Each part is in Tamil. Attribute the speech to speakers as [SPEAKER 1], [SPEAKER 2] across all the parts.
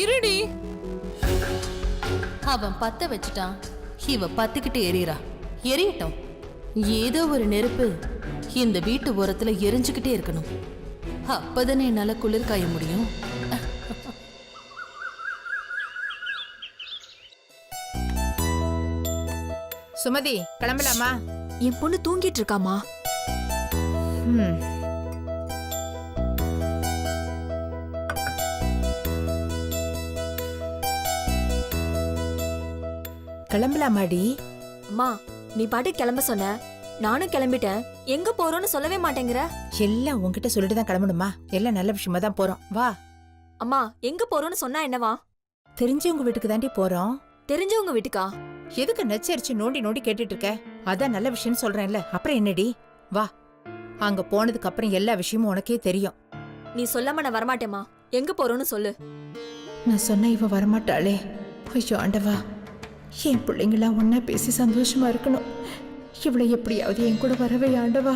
[SPEAKER 1] இருடி.
[SPEAKER 2] அவன் பத்த வச்சுட்டான், இவ பத்துக்கிட்டு எரியறா. எரியட்டும். ஏதோ ஒரு நெருப்பு இந்த வீட்டு ஓரத்துல எரிஞ்சுக்கிட்டே இருக்கணும். அப்பதானே என்னால குளிர் காய முடியும்.
[SPEAKER 3] சுமதி, கிளம்பலாமா?
[SPEAKER 4] என் பொண்ணு தூங்கிட்டு இருக்காமா.
[SPEAKER 3] கிளம்பலாமாடி?
[SPEAKER 4] அம்மா, நீ பாட்டு கிளம்ப சொன்ன, நானும் கிளம்பிட்டேன். எங்க போறோம்னு சொல்லவே மாட்டேங்கிற.
[SPEAKER 3] எல்லாம் உன்கிட்ட சொல்லிட்டு தான் கிளம்பணுமா? எல்லாம் நல்ல விஷயமா தான் போறோம். வா.
[SPEAKER 4] அம்மா, எங்க போறோம்னு சொன்னா என்னவா?
[SPEAKER 3] தெரிஞ்சவங்க வீட்டுக்கு தாண்டி போறோம்.
[SPEAKER 4] தெரிஞ்சவங்க வீட்டுக்கா?
[SPEAKER 3] எதுக்கு நச்சரிச்சு நோண்டி நோண்டி கேட்டுட்டு இருக்க? அதான் நல்ல விஷயம் சொல்றேன்ல, அப்புறம் என்னடி? வா. அங்க போனதுக்கு அப்புறம் எல்லா விஷயமும் உனக்கே தெரியும்.
[SPEAKER 4] நீ சொல்லாம நான் வரமாட்டேமா. எங்க போறோம்னு சொல்லு.
[SPEAKER 3] நான் சொன்ன இவ வரமாட்டாளே. ஐயோ ஆண்டவா, என் பிள்ளைங்களா ஒன்னா பேசி சந்தோஷமா இருக்கணும். இவளை எப்படியாவது என் கூட வரவே ஆண்டவா.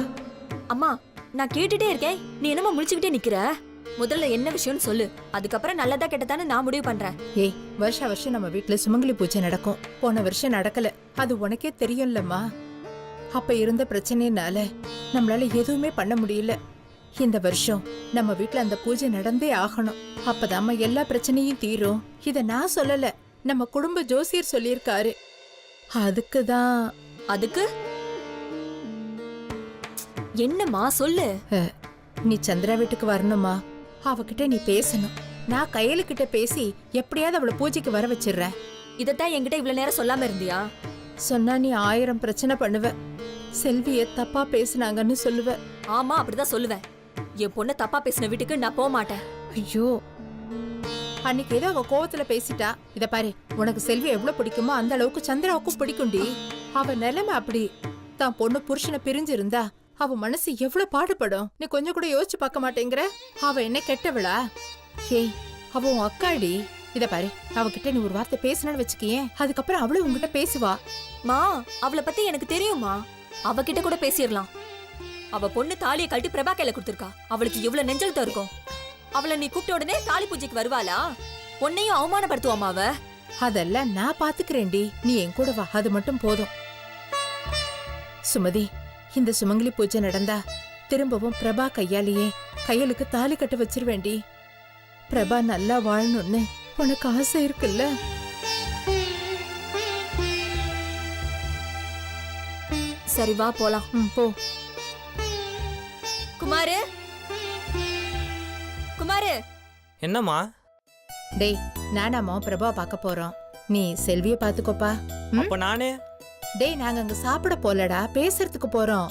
[SPEAKER 4] அம்மா, நான் கேட்டுட்டே இருக்கேன், நீ என்னமா முழிச்சுக்கிட்டே நிக்கிற? முதல்ல என்ன விஷயம்னு சொல்லு, அதுக்கப்புறம் நல்லதா கெட்டதான்னு நான் முடிவு பண்றேன்.
[SPEAKER 3] ஏய், வருஷம் நம்ம வீட்டுல சுமங்கலி பூஜை நடக்கும். போன வருஷம் நடக்கல, அது உனக்கே தெரியும்லம்மா. அப்ப இருந்த பிரச்சனைனால நம்மளால எதுவுமே பண்ண முடியல. இந்த வருஷம் நம்ம வீட்டுல அந்த பூஜை நடந்தே ஆகணும். அப்பதாம்மா எல்லா பிரச்சனையும் தீரும். இத நான் சொல்லல, நம்ம குடும்ப ஜோசியர் சொல்லியிருக்காரு. அதுக்குதான்.
[SPEAKER 4] அதுக்கு என்னம்மா சொல்லு.
[SPEAKER 3] நீ சந்திரா வீட்டுக்கு வரணுமா? அவகிட்ட நீ பேசணும். நான் கையலுக்கிட்ட பேசி எப்படியாவது அவளை பூஜைக்கு வர வச்சிடுறேன்.
[SPEAKER 4] இதத்தான் என்கிட்ட இவ்வளவு நேரம் சொல்லாம இருந்தியா?
[SPEAKER 3] சொன்னா நீ 1000 பிரச்சனை பண்ணுவ. செல்விய தப்பா பேசினாங்கன்னு சொல்லுவ.
[SPEAKER 4] ஆமா, அப்படிதான் சொல்லுவேன். என் பொண்ணு தப்பா பேசின வீட்டுக்கு நான் போக மாட்டேன்.
[SPEAKER 3] ஐயோ, அன்னைக்கு ஏதோ அவ கோவத்துல பேசிட்டா. இத பாரு, உனக்கு செல்வி எவ்வளவு பிடிக்குமோ அந்த அளவுக்கு சந்திராவுக்கும் பிடிக்கும்டி. அவ நிலைமை அப்படி. தான் பொண்ணு புருஷனை பிரிஞ்சிருந்தா அவ மனசு எவ்வளவு பாடுபடும். நீ கொஞ்சம் கூட யோசிச்சு பார்க்க மாட்டேங்கிற. அவ என்ன கெட்டவளா? ஏய், அவ உன் அக்காடி. இத பாரு, அவகிட்ட நீ ஒரு வார்த்தை பேசினான்னு வச்சுக்கியேன், அதுக்கப்புறம் அவளும் உங்ககிட்ட பேசுவா.
[SPEAKER 4] மா, அவளை பத்தி எனக்கு தெரியுமா. அவகிட்ட கூட பேசிடலாம். அவ பொண்ணு தாலியை கட்டி பிரபா கையில கொடுத்திருக்கா. அவளுக்கு எவ்வளவு நெஞ்சழுத்தம் இருக்கும். அவளை நீ கூப்பிட்ட உடனே தாலி பூஜைக்கு வருவாளா? உன்னையும் அவமானப்படுத்துவாமா அவ?
[SPEAKER 3] அதெல்லாம் நான் பாத்துக்கிறேன்டி, நீ என் கூட வா, அது மட்டும் போதும். சுமதி, இந்த சுமங்கலி பூஜை நடந்தா திரும்பவும் பிரபா கையாலேயே கையலுக்கு தாலி கட்ட வச்சிருவேண்டி. பிரபா நல்லா வாழணும்னு உனக்கு ஆசை இருக்குல்ல?
[SPEAKER 4] சரி, வா போலாம்.
[SPEAKER 3] போ.
[SPEAKER 4] குமாரு, குமாரு.
[SPEAKER 5] என்னம்மா?
[SPEAKER 3] டேய், நானாமா பிரபா பார்க்க போறோம். நீ செல்விய பாத்துக்கோப்பா.
[SPEAKER 5] அப்ப நானே?
[SPEAKER 3] டேய், நாங்க அங்க சாப்பிட போலடா, பேசுறதுக்கு போறோம்.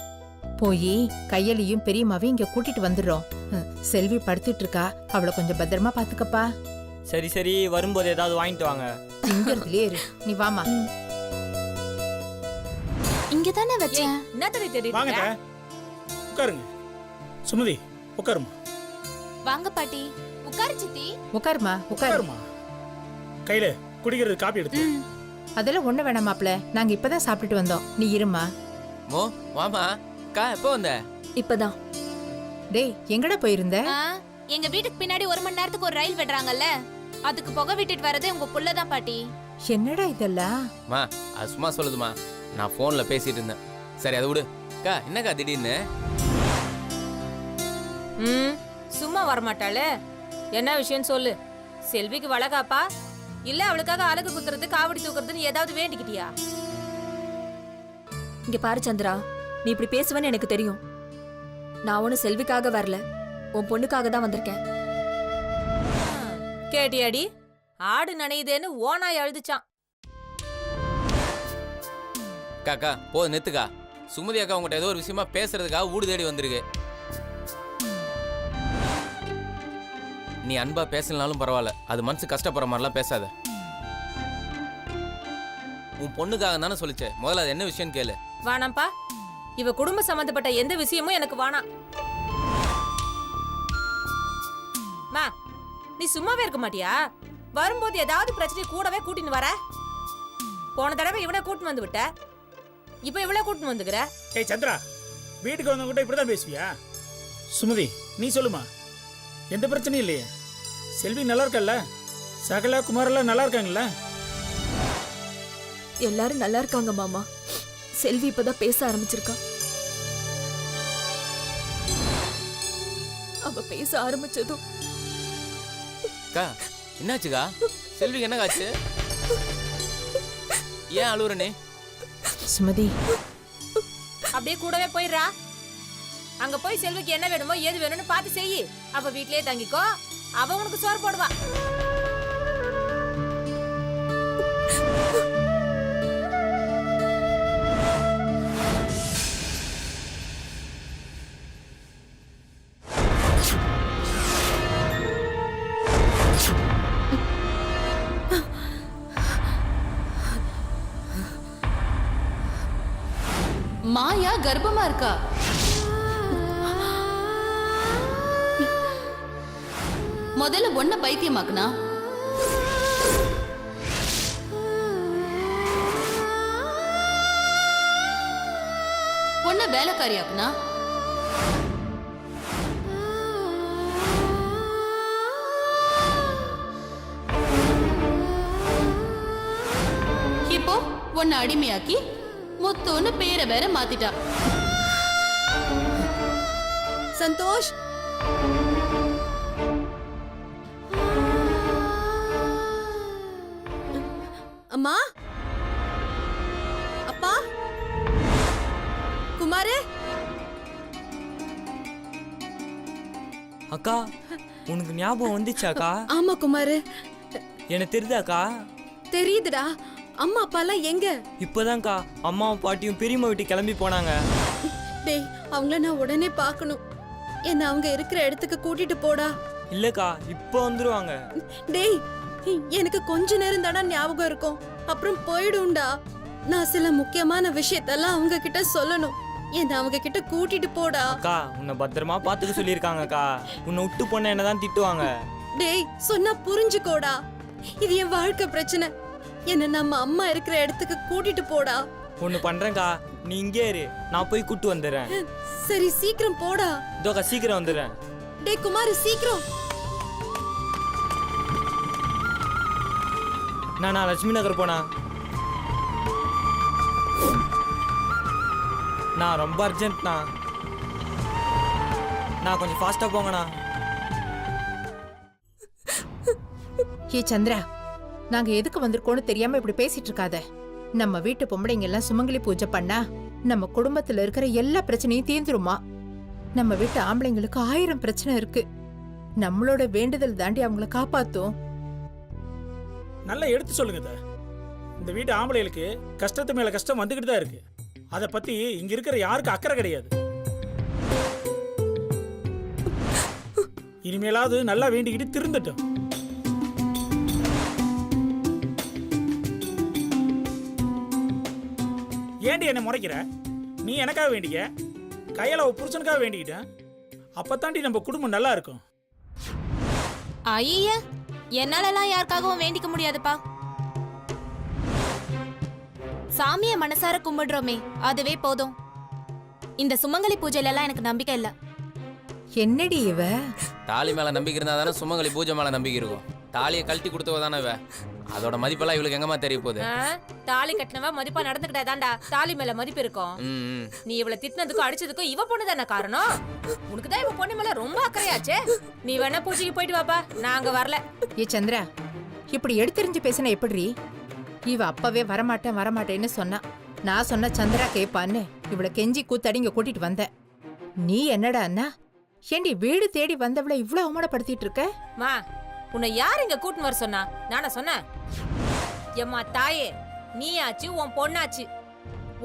[SPEAKER 3] போய் கையலையும் பெரியம்மாவையும் இங்க கூட்டிட்டு வந்துடுறோம். செல்வி படுத்துட்டு இருக்கா, அவளை கொஞ்சம் பத்திரமா பாத்துக்கப்பா.
[SPEAKER 5] சரி சரி, வரும்போது ஏதாவது வாங்கிட்டு வாங்க.
[SPEAKER 3] இங்கறதுலயே இரு, நீ வாமா.
[SPEAKER 2] இங்க தானே வச்சேன்.
[SPEAKER 4] என்ன தடவை தேடிட்டு
[SPEAKER 6] வாங்க
[SPEAKER 4] இருக்க?
[SPEAKER 6] உட்காருங்க. சுமதி, உட்காருமா.
[SPEAKER 2] வாங்க பாட்டி, உட்காரு சித்தி.
[SPEAKER 3] உட்காருமா, உட்காரு.
[SPEAKER 6] உட்காருமா. கையில குடிக்கிறது காப்பி எடுத்து.
[SPEAKER 3] அதெல்லாம் ஒண்ணு வேணாம் மாப்ள, நாங்க இப்பதான் சாப்பிட்டுட்டு வந்தோம். நீ இருமா.
[SPEAKER 7] மோ, வாமா. அக்கா, எப்போ வந்த?
[SPEAKER 4] இப்பதான்.
[SPEAKER 3] டேய், எங்கடா போயிருந்த?
[SPEAKER 2] எங்க வீட்டுக்கு பின்னாடி 1 மணி நேரத்துக்கு ஒரு ரயில் விடுறாங்கல்ல, அதுக்கு புகை விட்டுட்டு வரதே உங்க புள்ளதான் பாட்டி.
[SPEAKER 3] என்னடா இதெல்லாம்?
[SPEAKER 7] மா, அது சும்மா சொல்லுதுமா, நான் போன்ல பேசிட்டு இருந்தேன். சரி, அதை விடு. அக்கா, என்னக்கா திடீர்னு?
[SPEAKER 1] சும்மா வரமாட்டாளே. என்ன விஷயம் சொல்லு. செல்விக்கு வளகாப்பா இல்ல அவளுக்காக அழகு குத்துறது காவடி தூக்குறதுன்னு ஏதாவது வேண்டிக்கிட்டியா?
[SPEAKER 4] இங்க பாரு சந்திரா, நீ இப்படி பேசுவேன்னு எனக்கு தெரியும். நான் ஒண்ணு செல்விக்காக வரல, உன் பொண்ணுக்காக தான் வந்திருக்கேன்.
[SPEAKER 1] கேட்டியாடி? ஆடு நனையுதேன்னு ஓனாய் அழுதுச்சான்.
[SPEAKER 7] அக்கா, போது நிறுத்துக்கா. சுமதி அக்கா உங்கள்கிட்ட ஏதோ ஒரு விஷயமா பேசுறதுக்காக ஊடு தேடி வந்திருக்கு. நீ அன்பா பேசலனாலும் பரவாயில்ல, அது மனசு கஷ்டப்படுற மாதிரிலாம் பேசாத. உன் பொண்ணுக்காக தானே சொல்லிச்சே, முதல்ல அது என்ன விஷயம் கேளு.
[SPEAKER 1] வானாம்பா, இவ குடும்ப சம்பந்தப்பட்ட எந்த விஷயமும் எனக்கு வானாம். மா, நீ சும்மாவே இருக்க மாட்டியா? வரும்போது ஏதாவது பிரச்சனை கூடவே கூட்டின்னு வர. போன தடவை இவனை கூட்டின்னு வந்து விட்ட, இப்ப இவளை கூட்டின்னு வந்துக்கிற.
[SPEAKER 6] ஏய் சந்திரா, வீட்டுக்கு வந்தவங்கிட்ட இப்படிதான் பேசுவியா? சுமதி, நீ சொல்லுமா. எந்த பிரச்சனையும் இல்லையே. செல்வி நல்லா இருக்கல்ல? சகலா குமாரெல்லாம் நல்லா இருக்காங்களா?
[SPEAKER 4] எல்லாரும் நல்லா இருக்காங்க மாமா. செல்வி இப்பதான் பேச ஆரம்பிச்சிருக்கா. அவ பேச ஆரம்பிச்சதும்
[SPEAKER 7] அக்கா என்னாச்சுக்கா? செல்விக்கு என்ன காச்சு? ஏன் அழுவுறனே?
[SPEAKER 3] சுமதி,
[SPEAKER 1] அப்படியே கூடவே போயிடுறா. அங்க போய் செல்விக்கு என்ன வேணுமோ ஏது வேணும்னு பார்த்து செய்யி. அவ வீட்லயே தங்கிக்கோ, அவ உனக்கு சோறு போடுவா.
[SPEAKER 2] மாயா கர்ப்பமா இருக்கா. முதல்ல ஒன்ன பைத்தியமாக்குனா, ஒன்ன வேலைக்காரியாக்குனா, இப்போ ஒன்ன அடிமையாக்கி முத்துன்னு பேரை வேற மாத்திட்டா.
[SPEAKER 8] சந்தோஷ், அம்மா, அப்பா, குமாரு,
[SPEAKER 5] அக்கா உனக்கு ஞாபகம் வந்துச்சாக்கா?
[SPEAKER 8] ஆமா குமாரு,
[SPEAKER 5] எனக்கு தெரியுதாக்கா?
[SPEAKER 8] தெரியுதுடா. அம்மா அப்பா எல்லாம் எங்க?
[SPEAKER 5] இப்போதான்க்கா அம்மாவும் பாட்டியும் பெரியம்மா வீட்டுக்கு கிளம்பி போனாங்க.
[SPEAKER 8] டேய், அவங்கள நான் உடனே பார்க்கணும். என்ன அவங்க இருக்கிற இடத்துக்கு கூட்டிட்டு போடா.
[SPEAKER 5] இல்லக்கா இப்போ வந்துருவாங்க.
[SPEAKER 8] டேய், எனக்கு கொஞ்ச நேரம் தானே ஞாபகம் இருக்கும், அப்புறம் போயிடும்டா. நான் சில முக்கியமான விஷயத்தெல்லாம் அவங்க கிட்ட சொல்லணும். என்ன அவங்க கிட்ட கூட்டிட்டு போடா.
[SPEAKER 5] அக்கா உன்னை பத்திரமா பாத்துக்க சொல்லியிருக்காங்கக்கா. உன்னை விட்டு போன என்னதான் திட்டுவாங்க.
[SPEAKER 8] டேய், சொன்னா புரிஞ்சுக்கோடா. இது என் வாழ்க்கை பிரச்சனை. என்ன நம்ம அம்மா இருக்கிற இடத்துக்கு கூட்டிட்டு போடா.
[SPEAKER 5] ஒண்ணு பண்றேன்க்கா, நீ இங்கே இரு, நான் போய் கூட்டு வந்துடுறேன்.
[SPEAKER 8] சரி, சீக்கிரம் போடா.
[SPEAKER 5] இதோக்கா சீக்கிரம் வந்துடுறேன்.
[SPEAKER 8] டேய் குமார், சீக்கிரம்.
[SPEAKER 5] நான் லட்சுமி நகர் போனா. நான் ரொம்ப அர்ஜென்ட்ண்ணா. நான் கொஞ்சம் ஃபாஸ்டா போங்கண்ணா.
[SPEAKER 3] ஏ சந்திரா, நாங்க எதுக்கு வந்திருக்கோம்னு தெரியாம இப்படி பேசிட்டு இருக்காத. நம்ம வீட்டு பொம்பளைங்க எல்லாம் சுமங்கலி பூஜை பண்ணா நம்ம குடும்பத்துல இருக்கிற எல்லா பிரச்சனையும் தீர்ந்துருமா. நம்ம வீட்டு ஆம்பளைங்களுக்கு 1000 பிரச்சனை இருக்கு. நம்மளோட வேண்டுதல் தாண்டி அவங்கள காப்பாத்தும்.
[SPEAKER 6] நல்லா எடுத்து சொல்லுங்க அத்தை. இந்த வீட்டு ஆம்பளைகளுக்கு கஷ்டத்து மேல கஷ்டம் வந்துகிட்டு தான் இருக்கு. அதை பத்தி இங்க இருக்கிற யாருக்கும் அக்கறை கிடையாது. இனிமேலாவது நல்லா வேண்டிக்கிட்டு திருந்தட்டும். ஏண்டி என்ன முறைக்கிற? நீ எனக்காக வேண்டிக்க, கையில புருஷனுக்காக வேண்டிக்கிட்ட. அப்பத்தாண்டி நம்ம குடும்பம் நல்லா இருக்கும்.
[SPEAKER 1] ஐய, என்னாலலாம் யாருக்காகவும் வேண்டிக்க முடியாதுப்பா. சாமிய மனசார கும்பிடுறோமே, அதுவே போதும். இந்த சுமங்கலி பூஜையில எல்லாம் எனக்கு நம்பிக்கை இல்ல.
[SPEAKER 3] என்னடி இவ?
[SPEAKER 7] தாலி மேல நம்பிக்கை இருந்தா தானே சுமங்கலி பூஜை மேல நம்பிக்கை இருக்கும். தாலியை கழட்டி கொடுத்தவ தானே இவ. அதோட மதிப்பெல்லாம் இவளுக்கு எங்கம்மா தெரிய போகுது?
[SPEAKER 1] தாலி கட்டினவ மதிப்பா நடந்துக்கிட்டாதான்டா தாலி மேல மதிப்பு இருக்கும். நீ இவளை திட்டினதுக்கும் அடிச்சதுக்கும் இவ பொண்ணு தானே காரணம். உனக்குதான் இவ பொண்ணு மேல ரொம்ப அக்கறையாச்சே. நீ வேணா பூஜைக்கு போயிட்டு வாப்பா, நான் அங்க வரல.
[SPEAKER 3] ஏ சந்திரா, இப்படி எடுத்தெறிஞ்சு பேசினா எப்படி? இவ அப்பவே வரமாட்டேன்னு சொன்னா. நான் சொன்ன சந்திரா கேப்பான்னு இவளை கெஞ்சி கூத்தாடி இங்க கூட்டிட்டு வந்தேன். நீ என்னடா அண்ணா, ஏண்டி வீடு தேடி வந்தவளை இவ்வளவு அவமானப்படுத்திட்டு இருக்க?
[SPEAKER 1] மா, உன்னை யார் இங்க கூட்டின்னு வர சொன்னா? நானா சொன்னேன்? எம்மா தாயே, நீ ஆச்சு, உன் பொண்ணாச்சு.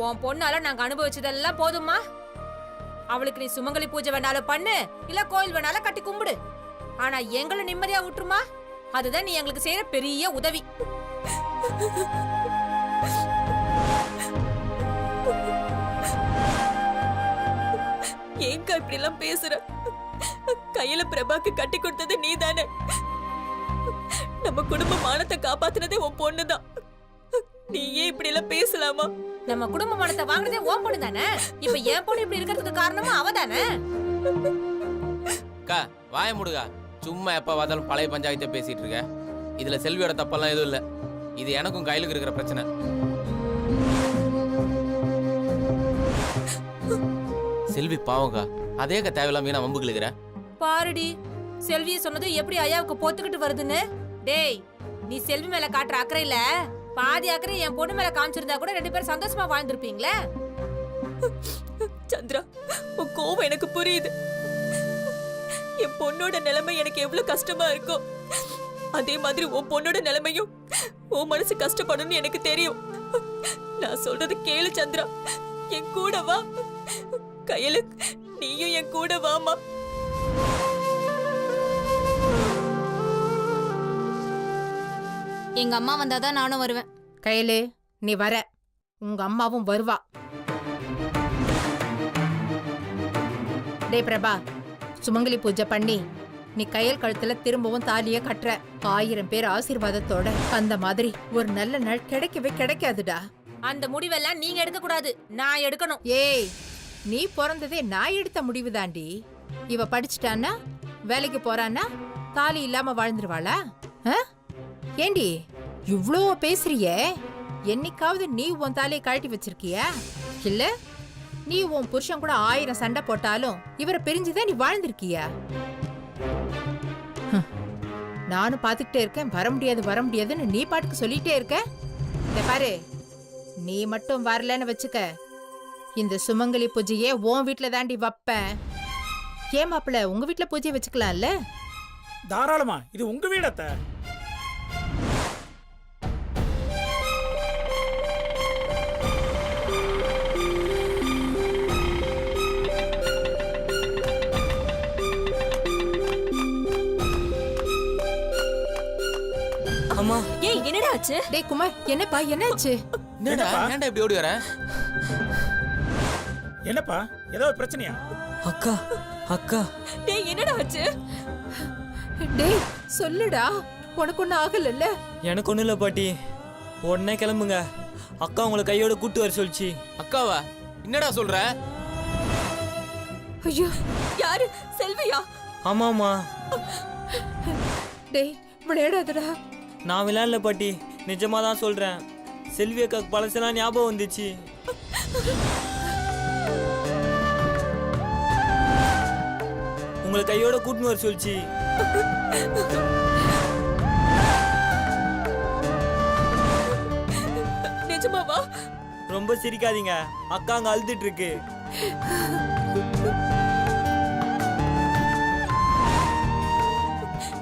[SPEAKER 1] உன் பொண்ணால நாங்க அனுபவிச்சதெல்லாம் போதுமா? அவளுக்கு நீ சுமங்கலி பூஜை வேணாலும் பண்ணு, இல்ல கோயில் வேணாலும் கட்டி கும்பிடு. ஆனா எங்களை நிம்மதியா விட்டுருமா? அதுதான் நீ எங்களுக்கு செய்யற பெரிய உதவி.
[SPEAKER 4] ஏங்கா இப்படி எல்லாம் பேசுற? கையில பிரபாக்கு கட்டி கொடுத்தது நீ தானே. நம்ம குடும்ப மானத்தை காப்பாத்தினதே உன் பொண்ணுதான். நீ ஏன் இப்படி எல்லாம் பேசலாமா?
[SPEAKER 1] நம்ம குடும்ப மானத்தை வாங்குனதே உன் பொண்ணு தானே. இப்ப என் பொண்ணு இப்படி இருக்கிறதுக்கு காரணமும் அவ தானே.
[SPEAKER 7] அக்கா வாய முடுகா. சும்மா எப்ப பார்த்தாலும் பழைய பஞ்சாயத்தை பேசிட்டு இருக்க. இதுல செல்வியோட தப்பெல்லாம் எதுவும் இல்லை. இது எனக்கும் கையிலுக்கு இருக்கிற பிரச்சனை. செல்வி பாவங்கா, அதேக்க தேவையில்லாம வீணா வம்புக்கு இருக்கிற.
[SPEAKER 1] பாருடி, செல்விய சொன்னது எப்படி ஐயாவுக்கு பொத்துக்கிட்டு வருதுன்னு. டேய், நீ செல்வி மேல காட்டுற அக்கறையில பாதி அக்கறை என் பொண்ணு மேல காமிச்சிருந்தா கூட 2 பேரும் சந்தோஷமா வாழ்ந்திருப்பீங்களே.
[SPEAKER 4] சந்திரா, உன் கோவம் எனக்கு புரியுது. என் பொண்ணோட நிலைமை எனக்கு எவ்வளவு கஷ்டமா இருக்கும். அதே மாதிரி உன் பொண்ணோட நிலைமையும் உன் மனசு கஷ்டப்படும் எனக்கு தெரியும். நான் சொல்றது கேளு சந்திரா, என் கூட வா. கையில நீயும் என் கூட வாமா.
[SPEAKER 9] எங்க அம்மா வந்தாதான் நானும் வருவேன்.
[SPEAKER 3] கையிலே நீ வர, உங்க அம்மாவும் வருவா. டேய் பிரபா, சுமங்கலி பூஜை பண்ணி நீ கையல் கழுத்துல திரும்பவும் தாலிய கட்டுற. 1000 பேர் ஆசீர்வாதத்தோட அந்த மாதிரி ஒரு நல்ல நாள் கிடைக்கவே கிடைக்காதுடா.
[SPEAKER 1] அந்த முடிவெல்லாம் நீங்க எடுக்க கூடாது, நான் எடுக்கணும்.
[SPEAKER 3] ஏய், நீ பிறந்ததே நான் எடுத்த முடிவு தாண்டி. இவ படிச்சுட்டான்னா, வேலைக்கு போறான்னா தாலி இல்லாம வாழ்ந்துருவாளா? ஏண்டி இவ்ளோ பேசுறியே? என்னைக்காவது நீ உன் தாலியை கழட்டி வச்சிருக்கியா? இல்ல நீ உன் புருஷன் கூட 1000 சண்டை போட்டாலும் இவரை பிரிஞ்சுதான் நீ வாழ்ந்திருக்கியா? நானும் பாத்துக்கிட்டே இருக்கேன், வர முடியாது வர முடியாதுன்னு நீ பாட்டுக்கு சொல்லிட்டே இருக்க. இந்த பாரு, நீ மட்டும் வரலன்னு வச்சுக்க, இந்த சுமங்கலி பூஜையே உன் வீட்டுல தாண்டி வைப்பேன். ஏன் மாப்பிள்ள, உங்க வீட்டுல பூஜை வச்சுக்கலாம்ல?
[SPEAKER 6] தாராளமா, இது உங்க வீடத்த.
[SPEAKER 5] அம்மா,
[SPEAKER 4] ஏய், என்னடா ஆச்சு?
[SPEAKER 3] டேய் குமார், என்னப்பா என்னாச்சு?
[SPEAKER 7] என்னடா ஏன்டா இப்படி ஓடி வர?
[SPEAKER 6] என்னப்பா, ஏதாவது பிரச்சனையா?
[SPEAKER 5] அக்கா அக்கா.
[SPEAKER 4] டேய், என்னடா ஆச்சு?
[SPEAKER 3] டேய் சொல்லுடா, உனக்கு ஒன்னும் ஆகலல்ல?
[SPEAKER 5] எனக்கு ஒண்ணும் இல்ல பாட்டி, உடனே கிளம்புங்க. அக்கா உங்களை கையோட கூட்டு வர சொல்லிச்சு.
[SPEAKER 7] அக்காவா? என்னடா சொல்ற?
[SPEAKER 3] ஐயோ,
[SPEAKER 4] யாரு? செல்வியா?
[SPEAKER 5] ஆமாமா,
[SPEAKER 3] டேய் விளையாடாதடா.
[SPEAKER 5] நான் விளையாடல பாட்டி, நிஜமா தான் சொல்றேன். செல்வி அக்காக்கு பழசெல்லாம் ஞாபகம் வந்துச்சு. உங்களை கையோட கூட்டின்னு வர சொல்லிச்சு.
[SPEAKER 4] நிஜமாவா?
[SPEAKER 5] ரொம்ப சிரிக்காதீங்க, அக்கா அங்க அழுதுட்டு இருக்கு.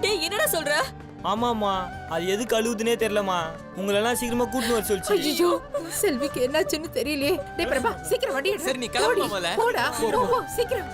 [SPEAKER 4] டேய், என்னடா சொல்ற?
[SPEAKER 3] ஆமாமா, அது எதுக்கு அழுவுதுனே தெரியலமா. உங்களெல்லாம் சீக்கிரமா கூட்டிட்டு வர சொல்லிச்சு.
[SPEAKER 1] ஐயோ, செல்விக்கு என்னாச்சுன்னு தெரியலையே. டேய் பிரபா, சீக்கிரம் வண்டி எடு.
[SPEAKER 7] சரி, நீ கிளம்பு முதல்ல.
[SPEAKER 1] போடா, போ, சீக்கிரம்.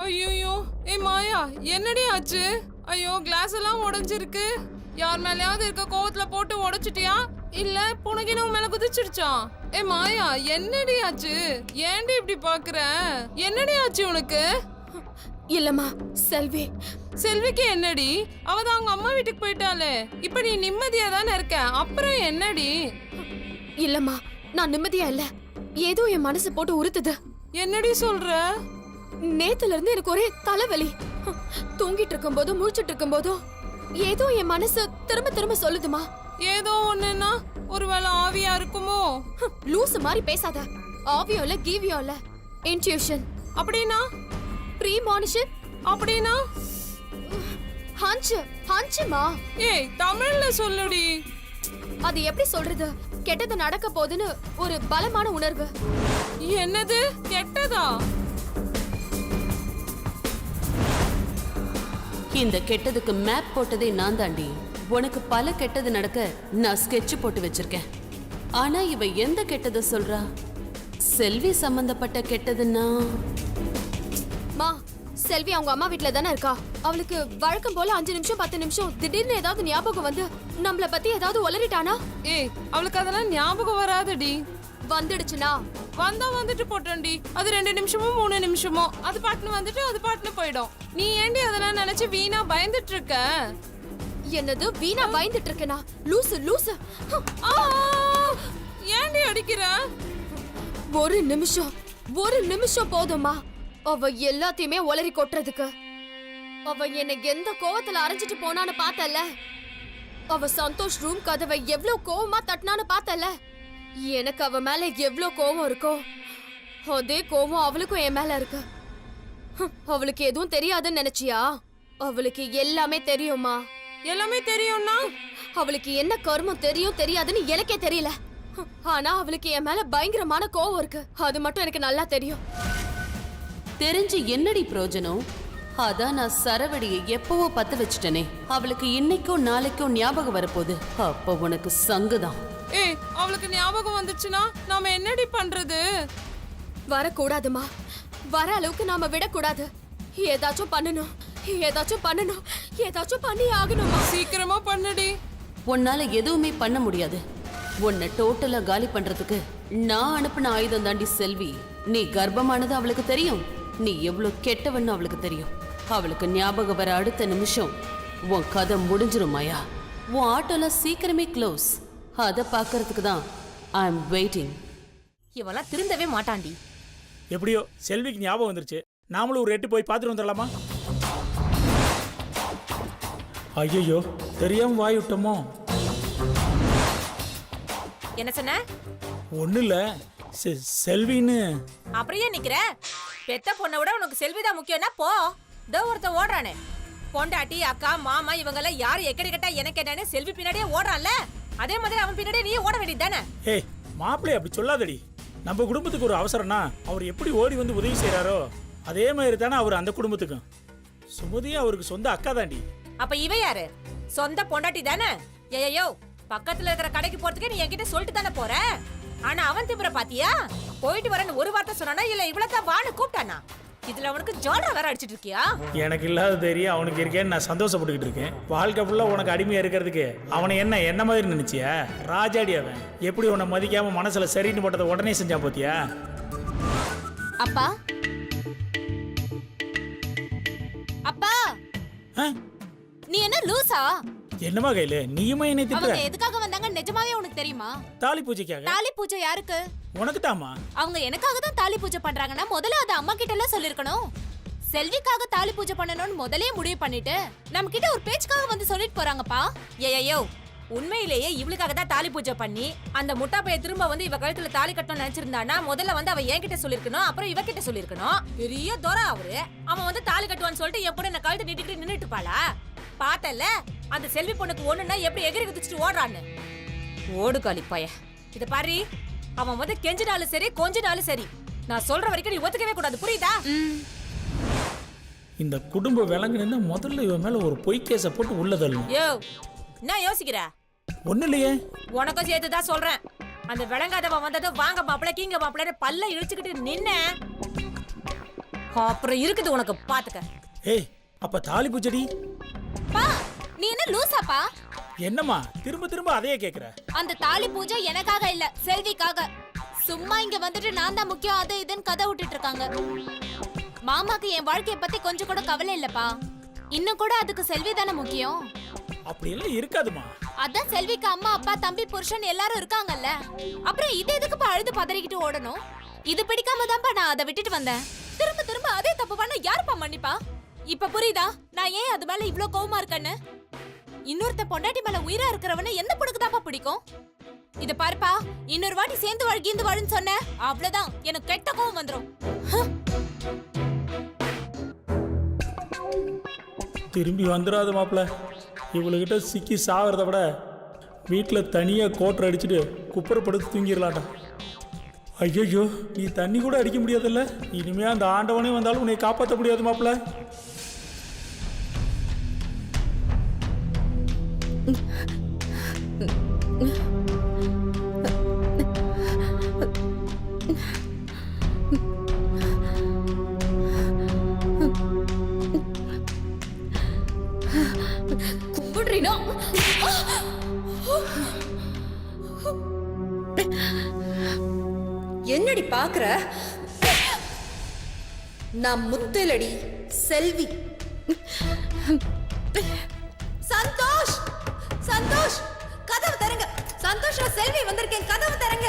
[SPEAKER 10] ஐயோ, ஏய் மாயா, என்னடி ஆச்சு? ஐயோ, கிளாஸ் எல்லாம் உடைஞ்சிருக்கு. யார் மேலயாவது இருக்க கோவத்துல போட்டு உடைச்சிட்டியா? இல்ல புனகின மேல குதிச்சிருச்சா? ஏ மாயா, என்னடி ஆச்சு? ஏன்டி இப்படி பாக்குற? என்னடி ஆச்சு உனக்கு?
[SPEAKER 8] இல்லம்மா, செல்வி.
[SPEAKER 10] செல்விக்கு என்னடி? அவதான் அவங்க அம்மா வீட்டுக்கு போயிட்டாளே. இப்ப நீ நிம்மதியா தானே இருக்க, அப்புறம் என்னடி?
[SPEAKER 8] இல்லம்மா, நான் நிம்மதியா இல்ல. ஏதோ என் மனசு போட்டு உறுத்துது.
[SPEAKER 10] என்னடி சொல்ற?
[SPEAKER 8] நேத்துல இருந்து எனக்கு ஒரே தலைவலி. தூங்கிட்டு இருக்கும் போதும் முழிச்சிட்டு இருக்கும் போதும் ஏதோ என் மனசு திரும்ப திரும்ப சொல்லுதுமா.
[SPEAKER 10] ஏதோ ஒண்ணுன்னா ஒருவேளை ஆவியா இருக்குமோ?
[SPEAKER 8] லூசு மாதிரி பேசாத. ஆவியோ இல்ல, கீவியோ இல்ல, இன்ட்யூஷன்.
[SPEAKER 10] அப்படின்னா?
[SPEAKER 8] ப்ரீமானிஷன்.
[SPEAKER 10] அப்படின்னா?
[SPEAKER 8] ஹஞ்சுமா.
[SPEAKER 10] ஏய், தமிழ்ல சொல்லுடி.
[SPEAKER 8] அது எப்படி சொல்றது? கெட்டது நடக்க போகுதுன்னு ஒரு பலமான உணர்வு.
[SPEAKER 10] என்னது? கெட்டதா?
[SPEAKER 2] இந்த கெட்டதுக்கு மேப் போட்டதே நான் தாண்டி. உனக்கு பல கெட்டது நடக்க நான் ஸ்கெட்ச் போட்டு வச்சிருக்கேன். ஆனா இவ எந்த கெட்டதை சொல்றா? செல்வி சம்பந்தப்பட்ட கெட்டதுன்னா
[SPEAKER 9] மா, செல்வி அவங்க அம்மா வீட்ல தானே இருக்கா. அவளுக்கு வழக்கம் போல 5 நிமிஷம் 10 நிமிஷம் திடீர்னு ஏதாவது ஞாபகம் வந்து நம்மள பத்தி ஏதாவது உளறிட்டானா?
[SPEAKER 10] ஏய், அவளுக்கு அதெல்லாம் ஞாபகம் வராதுடி.
[SPEAKER 9] வந்துடுச்சுனா
[SPEAKER 10] வந்தா வந்துட்டு போட்டோண்டி. அது 2 நிமிஷமோ 3 நிமிஷமோ அது பாட்டுன்னு வந்துட்டு அது பாட்டுன்னு போயிடும். நீ ஏண்டி அதெல்லாம் நினைச்சு வீணா பயந்துட்டு இருக்க?
[SPEAKER 9] என்னது வீணா பயந்துட்டு இருக்கேனா? லூசு லூசு.
[SPEAKER 10] ஆ! ஏண்டி அடிக்கிற?
[SPEAKER 9] ஒரு நிமிஷம் போதுமா அவ எல்லாத்தையுமே உளறி கொட்டுறதுக்கு. அவ என்னை எந்த கோவத்துல அரைஞ்சிட்டு போனான்னு பார்த்தல. அவ சந்தோஷ் ரூம் கதவை எவ்வளவு கோவமா தட்டினான்னு பார்த்தல. எனக்கு அவ மேல எவ்வளவு கோவம் இருக்கோ அதே கோவம் அவளுக்கும் என் மேல இருக்கு. அவளுக்கு எதுவும் தெரியாதுன்னு நினைச்சியா? அவளுக்கு எல்லாமே தெரியுமா?
[SPEAKER 10] எல்லாமே தெரியும்னா
[SPEAKER 9] அவளுக்கு என்ன கர்மம் தெரியும் தெரியாதுன்னு எனக்கே தெரியல. ஆனா அவளுக்கு என் மேல பயங்கரமான கோவம் இருக்கு. அது மட்டும் எனக்கு நல்லா தெரியும்.
[SPEAKER 2] தெரிஞ்சு என்னடி பிரயோஜனம்? அதான் நான் சரவடியை எப்பவோ பத்த வச்சுட்டனே. அவளுக்கு இன்னைக்கும் நாளைக்கும் ஞாபகம் வரப்போகுது. அப்போ உனக்கு சங்குதான்.
[SPEAKER 10] ஏய், அவளுக்கு ஞாபகம் வந்துச்சுன்னா நாம என்னடி பண்றது?
[SPEAKER 9] வரக்கூடாதுமா. வர அளவுக்கு நாம விடக்கூடாது. ஏதாச்சும் பண்ணணும். ஏதாச்சும் பண்ணி ஆகணுமா?
[SPEAKER 10] சீக்கிரமா பண்ணுடி.
[SPEAKER 2] உன்னால எதுவுமே பண்ண முடியாது. உன்னை டோட்டலா காலி பண்றதுக்கு நான் அனுப்பின ஆயுதம் தாண்டி செல்வி. நீ கர்ப்பமானது அவளுக்கு தெரியும். நீ எவ்வளவு கெட்டவன்னு அவளுக்கு தெரியும். அவளுக்கு ஞாபகம் வர அடுத்த நிமிஷம் உன் கதை முடிஞ்சிரும் மாயா. உன் ஆட்டோல சீக்கிரமே க்ளோஸ். அதை பார்க்கறதுக்கு தான் ஐ எம் வெயிட்டிங்.
[SPEAKER 1] இவெல்லாம் திருந்தவே மாட்டான்டி.
[SPEAKER 6] எப்படியோ செல்விக்கு ஞாபகம் வந்துருச்சு. நாமளும் ஒரு எட்டு போய் பார்த்துட்டு வந்துடலாமா? ஐயோ, தெரியாம வாய் விட்டோமோ.
[SPEAKER 1] என்ன சொன்ன?
[SPEAKER 6] ஒண்ணு இல்ல, செல்வின்னு.
[SPEAKER 1] அப்புறம் ஏன் நிக்கிற? பெத்த பொண்ணை விட உனக்கு செல்விதான் முக்கியம்னா போ. இதோ ஒருத்தன் ஓடுறானே, பொண்டாட்டி அக்கா மாமா இவங்கெல்லாம் யாரு எக்கடி கட்டா எனக்கு என்னன்னு செல்வி பின்னாடியே ஓடுறான்ல. அதே மாதிரி அவன் பின்னாடியே நீ ஓட வேண்டியது தானே?
[SPEAKER 6] ஏய் மாப்பிள்ளை, அப்படி சொல்லாதடி. நம்ம குடும்பத்துக்கு ஒரு அவசரம்னா அவர் எப்படி ஓடி வந்து உதவி செய்யறாரோ அதே மாதிரி தானே அவர் அந்த குடும்பத்துக்கும். சுமதியா அவருக்கு சொந்த அக்கா தாண்டி.
[SPEAKER 1] அப்ப இவ யாரு? சொந்த பொண்டாட்டி தானே? ஏயோ, பக்கத்துல இருக்கிற கடைக்கு போறதுக்கே நீ என்கிட்ட சொல்லிட்டு தானே போற. ஆனா அவன் திமிர பாத்தியா? போயிட்டு வரேன்னு ஒரு வார்த்தை சொன்னானா இல்ல இவ்வளவுதான் வான்னு கூப்பிட்டானா? இதுல அவனுக்கு ஜோலா வேற அடிச்சிட்டு இருக்கியா?
[SPEAKER 6] எனக்கு இல்லாத தெரியும் அவனுக்கு இருக்கேன்னு நான் சந்தோஷப்பட்டுக்கிட்டு இருக்கேன். வாழ்க்கை ஃபுல்லா உனக்கு அடிமையா இருக்கிறதுக்கு அவனை என்ன மாதிரி நினைச்சியா? ராஜாடி அவன். எப்படி உன்னை மதிக்காம மனசுல சரின்னு போட்டதை உடனே செஞ்சான் பாத்தியா?
[SPEAKER 9] அப்பா அப்பா, நீ என்ன லூசா?
[SPEAKER 6] என்னமா கையில நீயுமா என்னை திட்டுற?
[SPEAKER 9] அவங்க எதுக்காக வந்தாங்க நிஜமாவே உனக்கு தெரியுமா?
[SPEAKER 6] தாலி பூஜைக்காக.
[SPEAKER 9] தாலி பூஜை யாருக்கு?
[SPEAKER 6] உனக்கு தாமா.
[SPEAKER 9] அவங்க எனக்காக தான் தாலி பூஜை பண்றாங்கன்னா முதல்ல அத அம்மா கிட்ட எல்லாம் சொல்லிருக்கணும். செல்விக்காக தாலி பூஜை பண்ணணும்னு முதல்லயே முடிவு பண்ணிட்டு நம்ம கிட்ட ஒரு பேச்சுக்காக வந்து சொல்லிட்டு போறாங்கப்பா.
[SPEAKER 1] ஏயோ, உண்மையிலேயே இவளுக்காக தான் தாலி பூஜை பண்ணி அந்த முட்டா பைய திரும்ப வந்து இவ கழுத்துல தாலி கட்டணும்னு நினைச்சிருந்தானா முதல்ல வந்து அவ என்கிட்ட சொல்லிருக்கணும், அப்புறம் இவ கிட்ட சொல்லிருக்கணும். பெரிய தோரா அவரு. அவன் வந்து தாலி கட்டுவான்னு சொல்லிட்டு எப்படியும் என்ன கழுத்து நீட்டிட்டு நின்னுட்டு இருப்பாளா? பார்த்தல அந்த செல்வி பொண்ணுக்கு ஒண்ணுன்னா எப்படி எகிரி குதிச்சுட்டு ஓடுறான்னு. ஓடு காலி பைய. இத பாரு, அவன் வந்து கெஞ்சினாலும் சரி கொஞ்சினாலும் சரி நான் சொல்ற வரைக்கும் நீ ஒத்துக்கவே கூடாது, புரியுதா?
[SPEAKER 6] இந்த குடும்ப விலங்குன்னு முதல்ல இவன் மேல ஒரு பொய் கேஸ போட்டு உள்ள தள்ளணும்.
[SPEAKER 1] யோ, என்ன யோசிக்கிற?
[SPEAKER 6] ஒண்ணு இல்லையே,
[SPEAKER 1] உனக்கும் சேர்த்துதான் சொல்றேன். அந்த விளங்காதவன் வந்ததும் வாங்க மாப்பிள கீங்க மாப்பிளன்னு பல்ல இழுச்சுக்கிட்டு நின்ன அப்புறம் இருக்குது உனக்கு பாத்துக்க.
[SPEAKER 6] ஏய் அப்ப தாலி பூஜடி.
[SPEAKER 9] பா, நீ என்ன லூசாப்பா?
[SPEAKER 6] என்னம்மா திரும்ப திரும்ப அதையே கேக்குற?
[SPEAKER 9] அந்த தாலி பூஜை எனக்காக இல்ல, செல்விக்காக. சும்மா இங்க வந்துட்டு நான் தான் முக்கியம் அது இதுன்னு கதை விட்டுட்டு இருக்காங்க. மாமாக்கு என் வாழ்க்கைய பத்தி கொஞ்சம் கூட கவலை இல்லப்பா. இன்னும் கூட அதுக்கு செல்வி தானே முக்கியம்.
[SPEAKER 6] அப்படி எல்லாம் இருக்காதுமா.
[SPEAKER 9] அதான் செல்விக்கு அம்மா அப்பா தம்பி புருஷன் எல்லாரும் இருக்காங்கல்ல. அப்புறம் இது எதுக்குப்பா அழுது பதறிக்கிட்டு ஓடணும்? இது பிடிக்காம தான்ப்பா நான் அதை விட்டுட்டு வந்தேன். திரும்ப திரும்ப அதே தப்பு பண்ண யாருப்பா மன்னிப்பா? இப்ப புரியுதா நான் ஏன் அது மேல இவ்ளோ கோவமா இருக்கேன்னு? இன்னொருத்த பொண்டாட்டி மேல உயிரா இருக்கிறவன எந்த பொண்ணுக்கு தான்ப்பா பிடிக்கும்? இத பாருப்பா, இன்னொரு வாட்டி சேர்ந்து வாழ் கீந்து வாழுன்னு சொன்ன அவ்வளவுதான் எனக்கு கெட்ட கோவம் வந்துரும்.
[SPEAKER 6] திரும்பி வந்துடாத மாப்பிள்ள. இவளுகிட்ட சிக்கி சாகிறத விட வீட்டில் தனியாக கோட்டரை அடிச்சுட்டு குப்புறப்படுத்து தூங்கிடலாட்டா. ஐயோ, நீ தண்ணி கூட அடிக்க முடியாதுல்ல. இனிமே அந்த ஆண்டவனே வந்தாலும் உன்னை காப்பாற்ற முடியாது மாப்பிள்ள.
[SPEAKER 9] கும்பிடுறீனா?
[SPEAKER 8] என்னடி பாக்குற? நான் முத்தலடி செல்வி. சந்தோஷ், சந்தோஷ், கதவு தரங்க. சந்தோஷ், நான் செல்வி வந்திருக்கேன், கதவு தரங்க.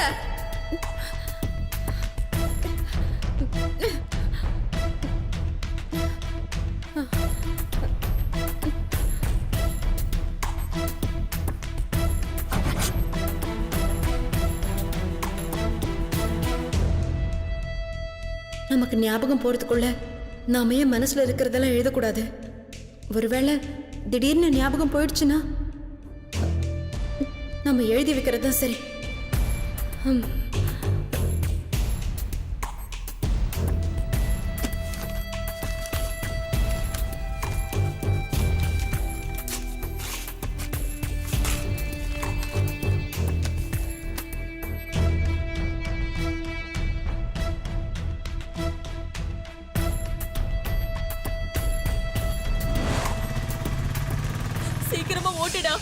[SPEAKER 8] நமக்கு ஞாபகம் போறதுக்குள்ள நாம ஏன் மனசுல இருக்கிறதெல்லாம் எழுதக்கூடாது? ஒருவேளை திடீர்னு ஞாபகம் போயிடுச்சுன்னா நம்ம எழுதி வைக்கிறது தான் சரி.
[SPEAKER 4] சீக்கிரமா ஓட்டுடா.